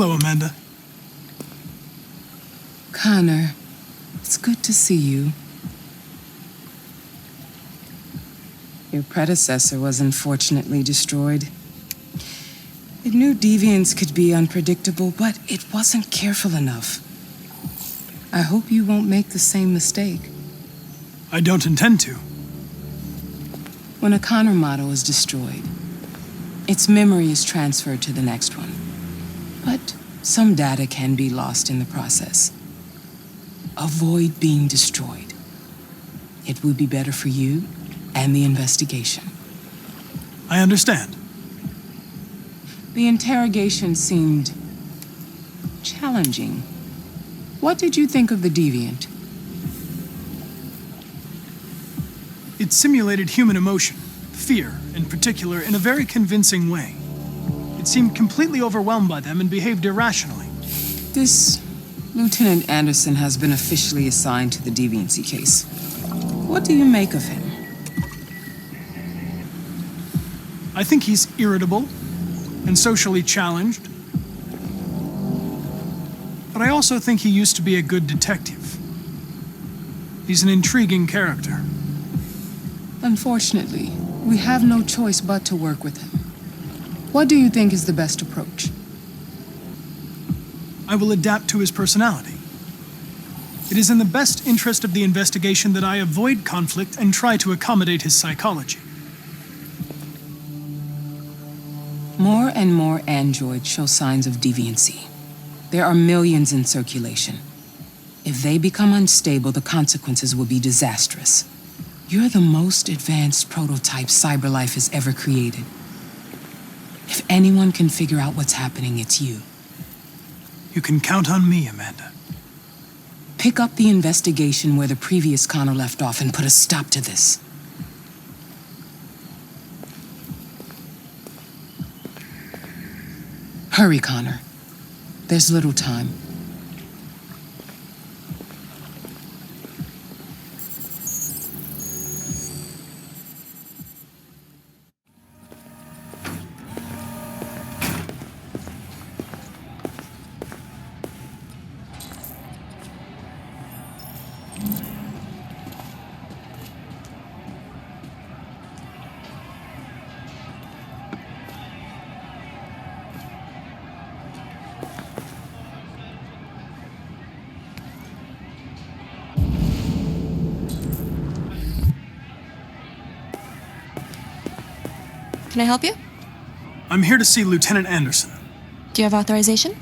Hello, Amanda. Connor, it's good to see you. Your predecessor was unfortunately destroyed. It knew deviants could be unpredictable, but it wasn't careful enough. I hope you won't make the same mistake. I don't intend to. When a Connor model is destroyed, its memory is transferred to the next one. But some data can be lost in the process. Avoid being destroyed. It would be better for you and the investigation. I understand. The interrogation seemed challenging. What did you think of the deviant? It simulated human emotion, fear in particular, in a very convincing way. It seemed completely overwhelmed by them and behaved irrationally. This Lieutenant Anderson has been officially assigned to the deviancy case. What do you make of him? I think he's irritable and socially challenged. But I also think he used to be a good detective. He's an intriguing character. Unfortunately, we have no choice but to work with him. What do you think is the best approach? I will adapt to his personality. It is in the best interest of the investigation that I avoid conflict and try to accommodate his psychology. More and more androids show signs of deviancy. There are millions in circulation. If they become unstable, the consequences will be disastrous. You're the most advanced prototype cyberlife has ever created. If anyone can figure out what's happening, it's you. You can count on me, Amanda. Pick up the investigation where the previous Connor left off and put a stop to this. Hurry, Connor. There's little time. Can I help you? I'm here to see Lieutenant Anderson. Do you have authorization?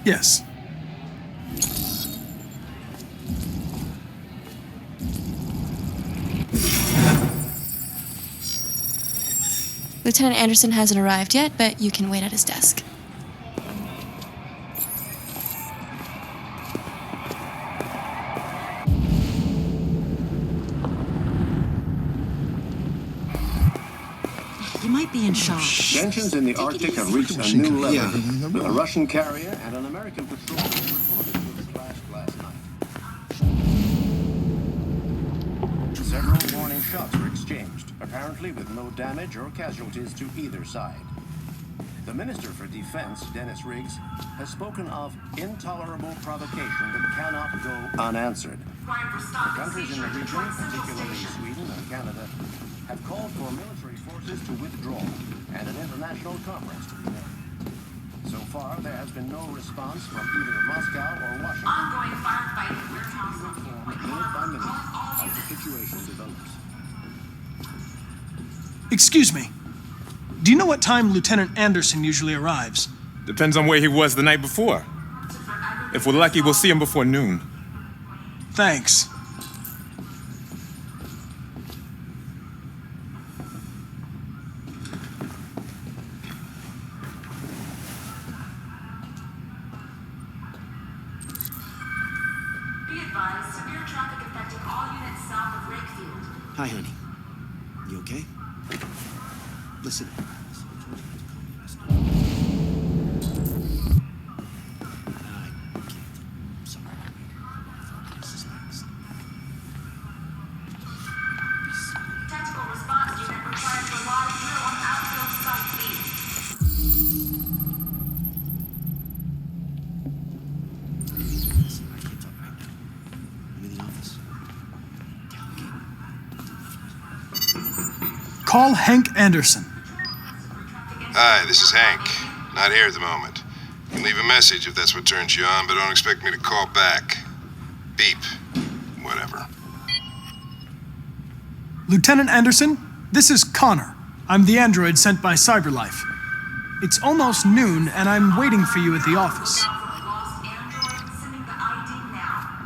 Yes. Lieutenant Anderson hasn't arrived yet, but you can wait at his desk. You might be in shock. Tensions in the Arctic have reached a new level. A Russian carrier and an American patrol reported to have crashed last night. Several warning shots were exchanged, apparently with no damage or casualties to either side. The Minister for Defense, Dennis Riggs, has spoken of intolerable provocation that cannot go unanswered. The countries in the region, particularly Sweden and Canada, have called for military forces to withdraw and an international conference to be held. So far, there has been no response from either Moscow or Washington. Ongoing firefighting warehouse. Minute by minute, as the situation develops. Excuse me. Do you know what time Lieutenant Anderson usually arrives? Depends on where he was the night before. If we're lucky, we'll see him before noon. Thanks. Severe traffic affecting all units south of Lakefield. Hi, honey. You okay? Listen. Tactical response unit required to arrive here on outfield site B. Call Hank Anderson. Hi, this is Hank. Not here at the moment. You can leave a message if that's what turns you on, but don't expect me to call back. Beep. Whatever. Lieutenant Anderson, this is Connor. I'm the android sent by CyberLife. It's almost noon, and I'm waiting for you at the office. Lost android sending the ID now.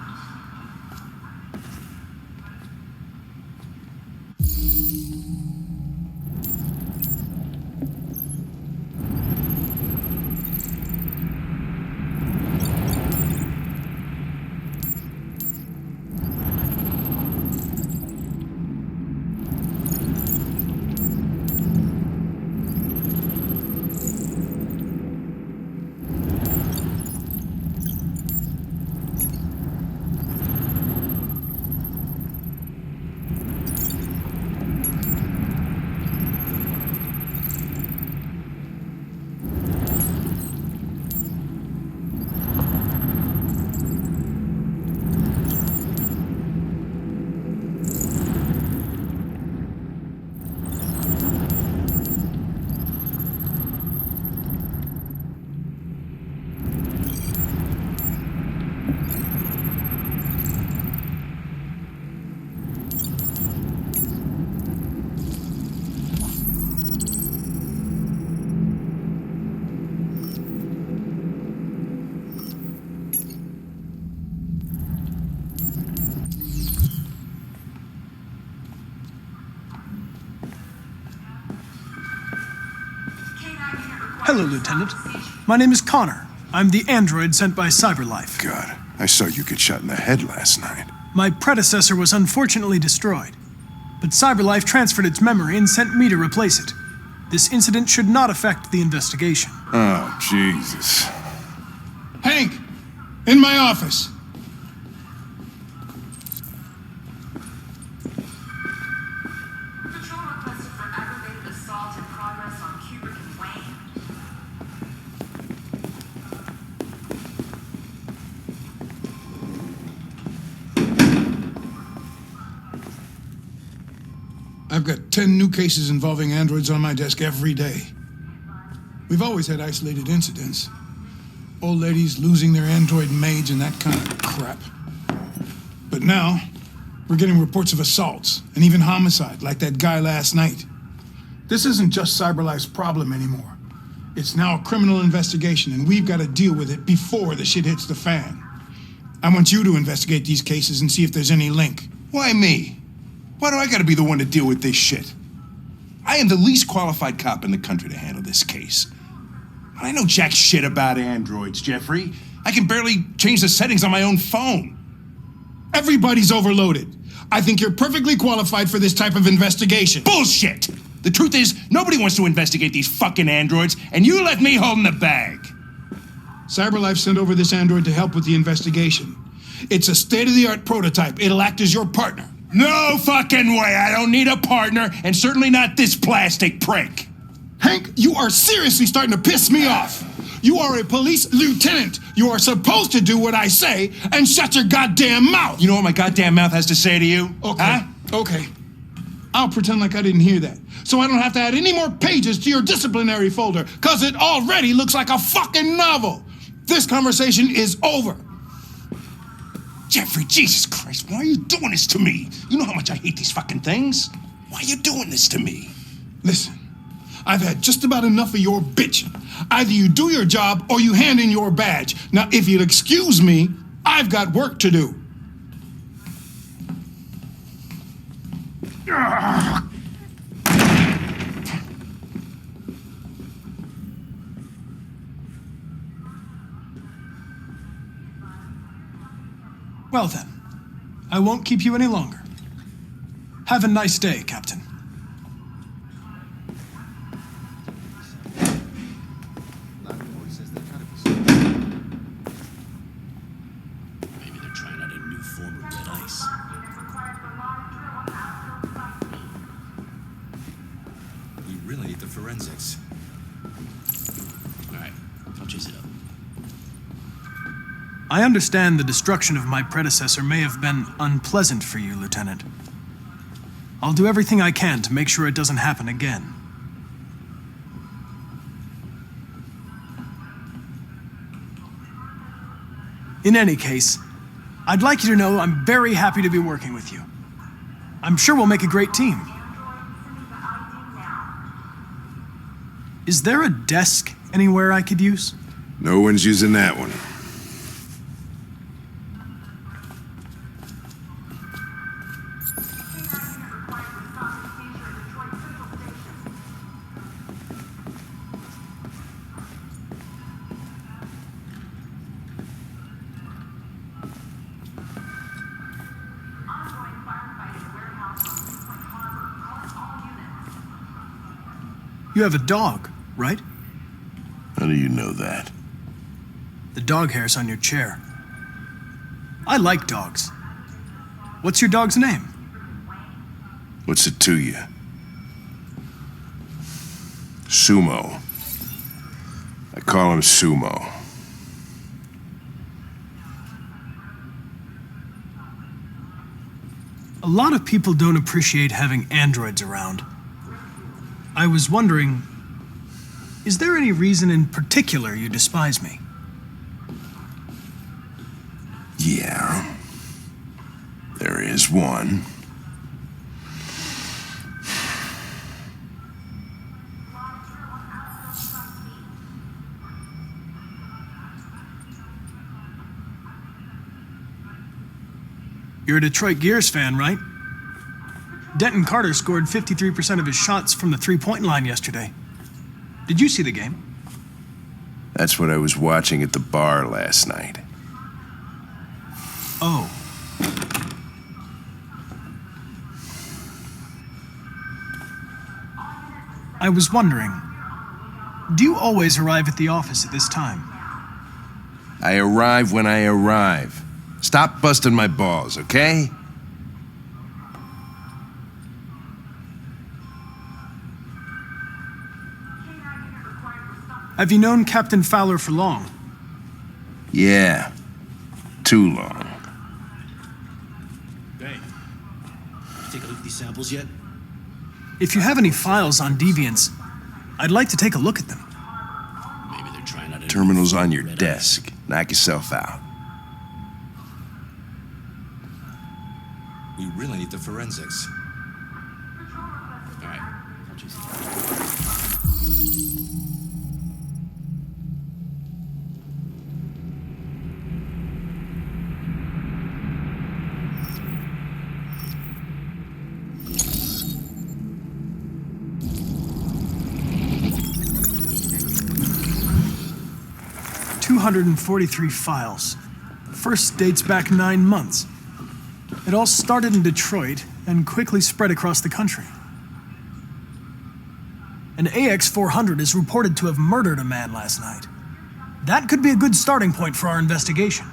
Hello, Lieutenant. My name is Connor. I'm the android sent by CyberLife. God, I saw you get shot in the head last night. My predecessor was unfortunately destroyed, but CyberLife transferred its memory and sent me to replace it. This incident should not affect the investigation. Oh, Jesus. Hank! In my office! Patrol requested for aggravated assault in progress on Kubrick and Wayne. I've got 10 new cases involving androids on my desk every day. We've always had isolated incidents. Old ladies losing their android maids and that kind of crap. But now, we're getting reports of assaults and even homicide, like that guy last night. This isn't just CyberLife's problem anymore. It's now a criminal investigation, and we've got to deal with it before the shit hits the fan. I want you to investigate these cases and see if there's any link. Why me? Why do I gotta be the one to deal with this shit? I am the least qualified cop in the country to handle this case. I know jack shit about androids, Jeffrey. I can barely change the settings on my own phone. Everybody's overloaded. I think you're perfectly qualified for this type of investigation. Bullshit! The truth is, nobody wants to investigate these fucking androids, and you left me holding the bag. CyberLife sent over this android to help with the investigation. It's a state-of-the-art prototype. It'll act as your partner. No fucking way! I don't need a partner, and certainly not this plastic prick. Hank, you are seriously starting to piss me off. You are a police lieutenant. You are supposed to do what I say and shut your goddamn mouth. You know what my goddamn mouth has to say to you? Okay, huh? okay. I'll pretend like I didn't hear that, so I don't have to add any more pages to your disciplinary folder, because it already looks like a fucking novel. This conversation is over. Jeffrey, Jesus Christ, why are you doing this to me? You know how much I hate these fucking things. Why are you doing this to me? Listen, I've had just about enough of your bitching. Either you do your job or you hand in your badge. Now, if you'll excuse me, I've got work to do. Well then, I won't keep you any longer. Have a nice day, Captain. Maybe they're trying out a new form of red ice. We really need the forensics. All right, I'll chase it up. I understand the destruction of my predecessor may have been unpleasant for you, Lieutenant. I'll do everything I can to make sure it doesn't happen again. In any case, I'd like you to know I'm very happy to be working with you. I'm sure we'll make a great team. Is there a desk anywhere I could use? No one's using that one. You have a dog, right? How do you know that? The dog hair's on your chair. I like dogs. What's your dog's name? What's it to you? Sumo. I call him Sumo. A lot of people don't appreciate having androids around. I was wondering, is there any reason in particular you despise me? Yeah. There is one. You're a Detroit Gears fan, right? Denton Carter scored 53% of his shots from the three-point line yesterday. Did you see the game? That's what I was watching at the bar last night. Oh. I was wondering, do you always arrive at the office at this time? I arrive when I arrive. Stop busting my balls, okay? Have you known Captain Fowler for long? Yeah. Too long. Hey, you take a look at these samples yet? If you have any files on deviants, I'd like to take a look at them. Maybe they're trying out a Terminal's on your desk. Knock yourself out. We really need the forensics. All right. I'll choose. 243 files. First dates back 9 months. It all started in Detroit and quickly spread across the country. An AX-400 is reported to have murdered a man last night. That could be a good starting point for our investigation.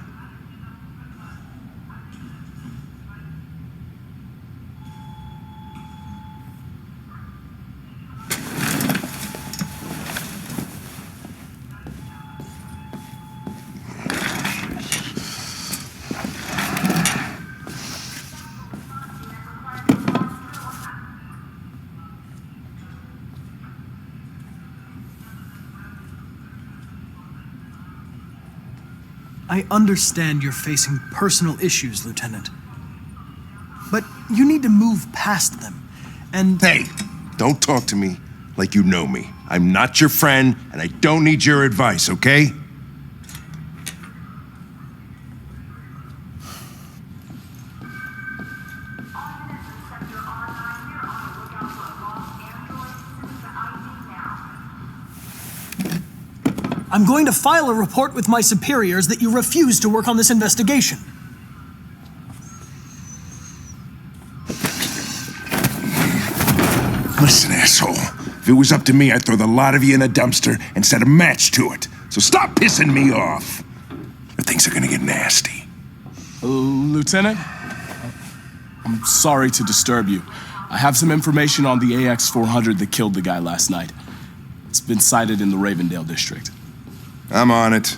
I understand you're facing personal issues, Lieutenant. But you need to move past them, and... Hey, don't talk to me like you know me. I'm not your friend, and I don't need your advice, okay? I'm going to file a report with my superiors that you refuse to work on this investigation. Listen, asshole. If it was up to me, I'd throw the lot of you in a dumpster and set a match to it. So stop pissing me off. Or things are gonna get nasty. Lieutenant? I'm sorry to disturb you. I have some information on the AX-400 that killed the guy last night. It's been sighted in the Ravendale district. I'm on it.